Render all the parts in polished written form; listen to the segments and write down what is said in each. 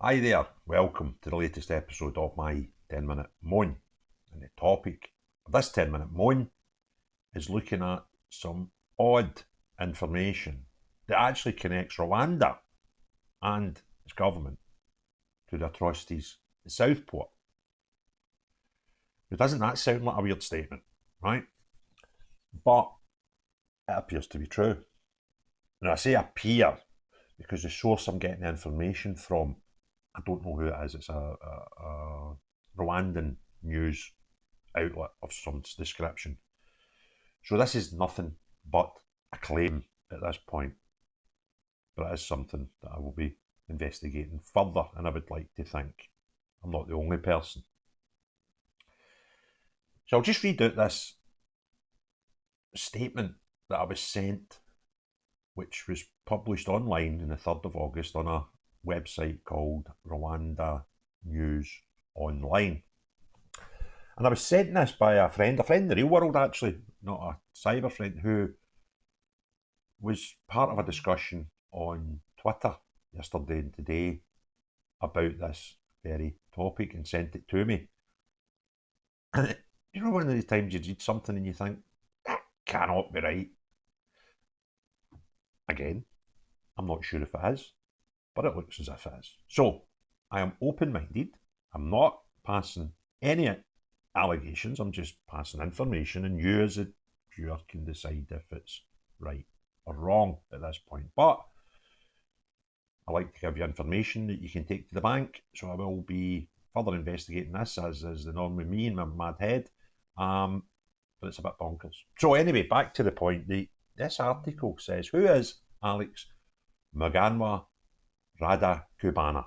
Hi there, welcome to the latest episode of my 10-minute moan. And the topic of this 10-minute moan is looking at some odd information that actually connects Rwanda and its government to the atrocities at Southport. Now, doesn't that sound like a weird statement, right? But it appears to be true. Now, I say appear because the source I'm getting the information from, I don't know who it is. It's a Rwandan news outlet of some description. So this is nothing but a claim at this point. But it is something that I will be investigating further, and I would like to think I'm not the only person. So I'll just read out this statement that I was sent, which was published online on the 3rd of August on a website called Rwanda News Online. And I was sent this by a friend in the real world actually, not a cyber friend, who was part of a discussion on Twitter yesterday and today about this very topic and sent it to me. And you know, one of the times you read something and you think, that cannot be right. Again, I'm not sure if it is, but it looks as if it is. So I am open-minded. I'm not passing any allegations. I'm just passing information, and you as a viewer can decide if it's right or wrong at this point. But I like to give you information that you can take to the bank, so I will be further investigating this, as is the norm with me and my mad head. But it's a bit bonkers. So anyway, back to the point. This article says, who is Alex Muganwa Radakubana?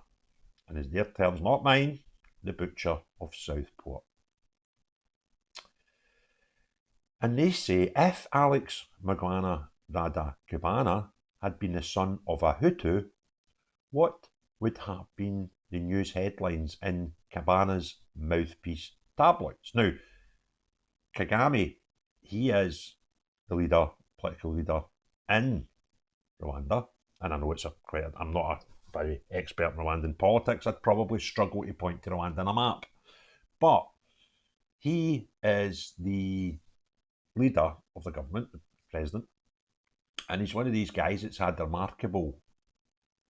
And his their terms, not mine, the butcher of Southport. And they say, if Alex Muganwa Radakubana had been the son of a Hutu, what would have been the news headlines in Kabana's mouthpiece tabloids? Now, Kagame, he is the political leader in Rwanda, and I know I'm not a very expert in Rwandan politics. I'd probably struggle to point to Rwanda on a map, but he is the leader of the government, the president, and he's one of these guys that's had remarkable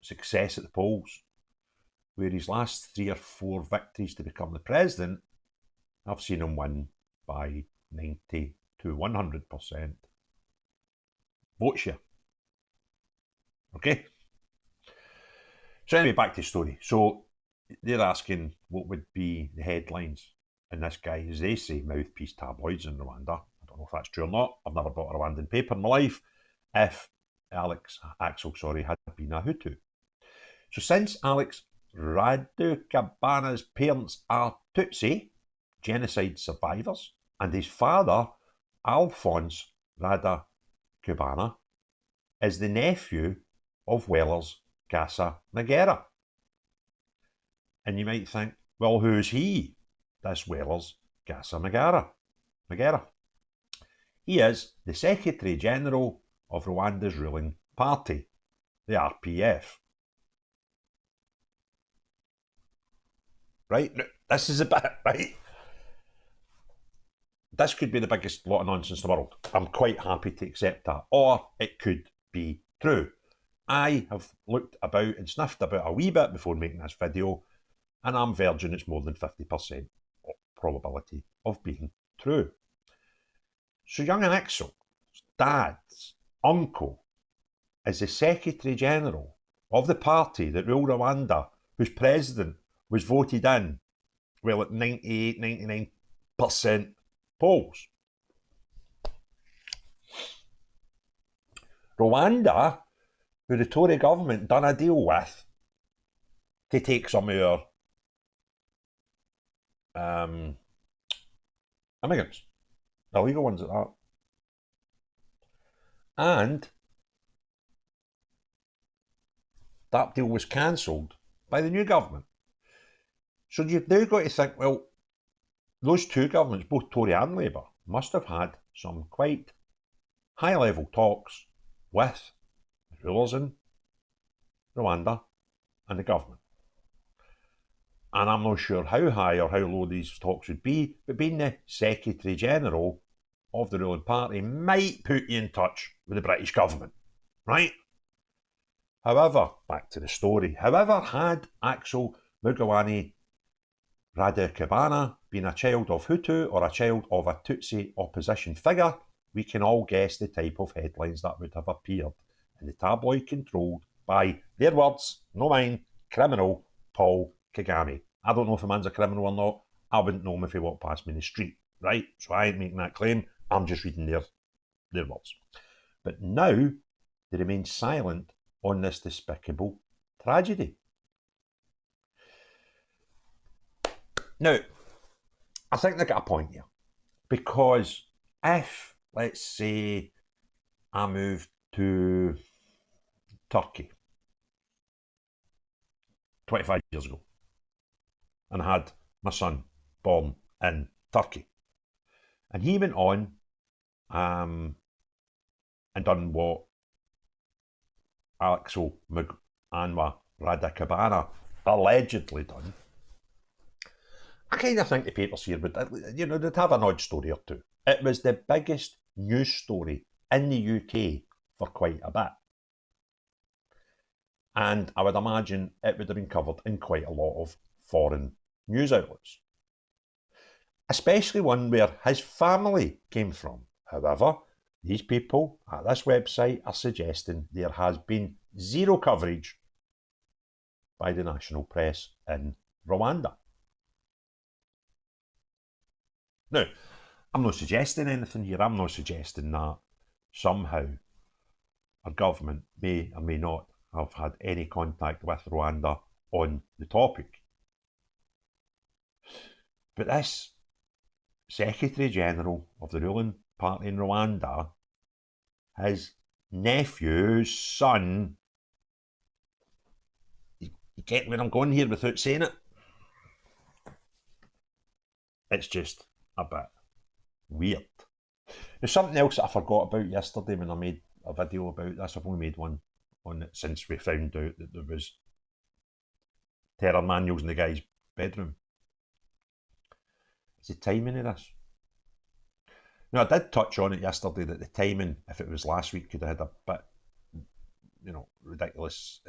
success at the polls, where his last 3 or 4 victories to become the president, I've seen him win by 90 to 100% vote share. Okay? So anyway, back to the story. So they're asking what would be the headlines. And this guy, as they say, mouthpiece tabloids in Rwanda. I don't know if that's true or not. I've never bought a Rwandan paper in my life. If Axel had been a Hutu. So since Alex Radukabana's parents are Tutsi, genocide survivors, and his father, Alphonse Radakubana, is the nephew of Weller's Gasa Magera. And you might think, well, who's he, this Weller's Gasa Magera? He is the Secretary General of Rwanda's ruling party, the RPF. Right? This is a bit, right? This could be the biggest lot of nonsense in the world. I'm quite happy to accept that. Or it could be true. I have looked about and sniffed about a wee bit before making this video, and I'm verging it's more than 50% probability of being true. So young Axel's dad's uncle is the Secretary General of the party that ruled Rwanda, whose president was voted in, well, at 98, 99% polls. Rwanda, who the Tory government done a deal with to take some of our immigrants, illegal ones at that. And that deal was cancelled by the new government. So you've now got to think, well, those two governments, both Tory and Labour, must have had some quite high-level talks with the rulers in Rwanda and the government. and I'm not sure how high or how low these talks would be, but being the Secretary General of the ruling party might put you in touch with the British government, right? However, back to the story, however, had Axel Mugawani Radakabana been a child of Hutu or a child of a Tutsi opposition figure, we can all guess the type of headlines that would have appeared in the tabloid controlled by, their words, no mine, criminal Paul Kagame. I don't know if a man's a criminal or not. I wouldn't know him if he walked past me in the street, right? So I ain't making that claim. I'm just reading their words. But now they remain silent on this despicable tragedy. Now, I think they got a point here. Because if, let's say, I moved to Turkey 25 years ago and had my son born in Turkey, and he went on and done what Axel Anwar Radakabana allegedly done, I kind of think the papers here would, they'd have an odd story or two. It was the biggest news story in the UK for quite a bit. And I would imagine it would have been covered in quite a lot of foreign news outlets, especially one where his family came from. However, these people at this website are suggesting there has been zero coverage by the national press in Rwanda. Now, I'm not suggesting anything here. I'm not suggesting that somehow our government may or may not have had any contact with Rwanda on the topic. But this Secretary General of the ruling party in Rwanda, his nephew's son, you get where I'm going here without saying it? It's just a bit weird. There's something else that I forgot about yesterday when I made a video about this. I've only made one on it since we found out that there was terror manuals in the guy's bedroom. It's the timing of this. Now, I did touch on it yesterday that the timing, if it was last week, could have had a bit, ridiculous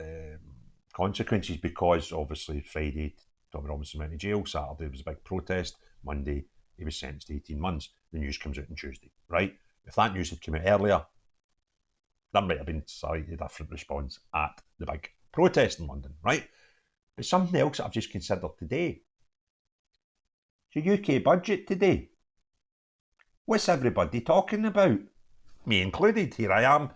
consequences, because obviously Friday, Tommy Robinson went to jail, Saturday was a big protest, Monday he was sentenced to 18 months, the news comes out on Tuesday, right? If that news had come out earlier, that might have been slightly different response at the big protest in London, right? But something else that I've just considered today, the UK budget today. What's everybody talking about? Me included. Here I am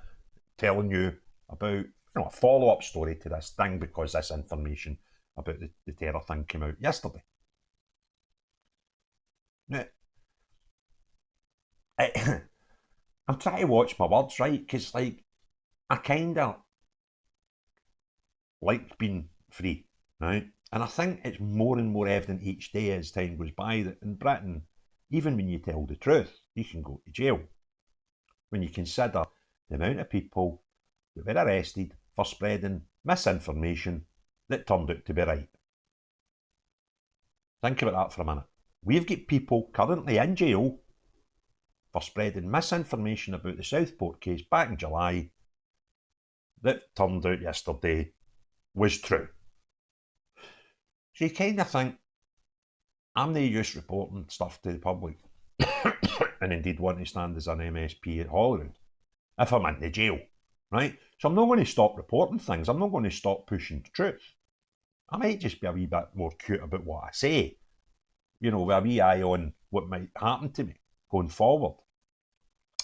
telling you about a follow-up story to this thing, because this information about the terror thing came out yesterday. Now, I'm trying to watch my words, right? Because, I kind of like being free, right? And I think it's more and more evident each day as time goes by that in Britain, even when you tell the truth, you can go to jail. When you consider the amount of people that were arrested for spreading misinformation that turned out to be right. Think about that for a minute. We've got people currently in jail for spreading misinformation about the Southport case back in July that turned out yesterday was true. So you kind of think, I'm no use reporting stuff to the public and indeed want to stand as an MSP at Holyrood if I'm in the jail, right? So I'm not going to stop reporting things. I'm not going to stop pushing the truth. I might just be a wee bit more cute about what I say, with a wee eye on what might happen to me going forward.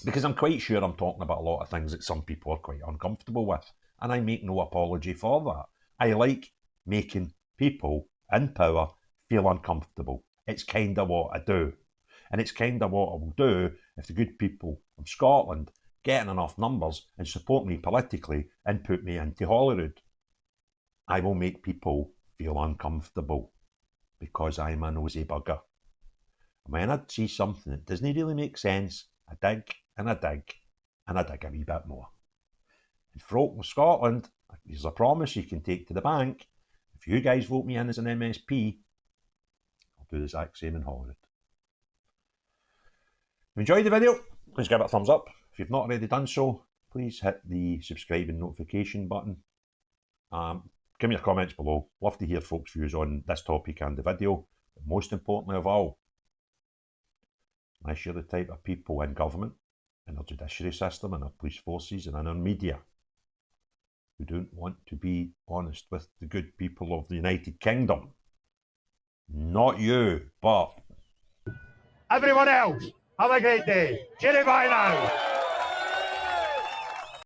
Because I'm quite sure I'm talking about a lot of things that some people are quite uncomfortable with, and I make no apology for that. I like making people in power feel uncomfortable. It's kind of what I do. And it's kind of what I will do if the good people of Scotland get in enough numbers and support me politically and put me into Holyrood. I will make people feel uncomfortable because I'm a nosy bugger. And when I see something that doesn't really make sense, I dig and I dig and I dig a wee bit more. And folk in Scotland, there's a promise you can take to the bank. If you guys vote me in as an MSP, do the exact same in Hollywood. If you enjoyed the video, please give it a thumbs up. If you've not already done so, please hit the subscribe and notification button. Give me your comments below. Love to hear folks' views on this topic and the video. But most importantly of all, unless you're the type of people in government, in our judiciary system, in our police forces, and in our media who don't want to be honest with the good people of the United Kingdom, not you, but everyone else, have a great day. Cheerio, bye now.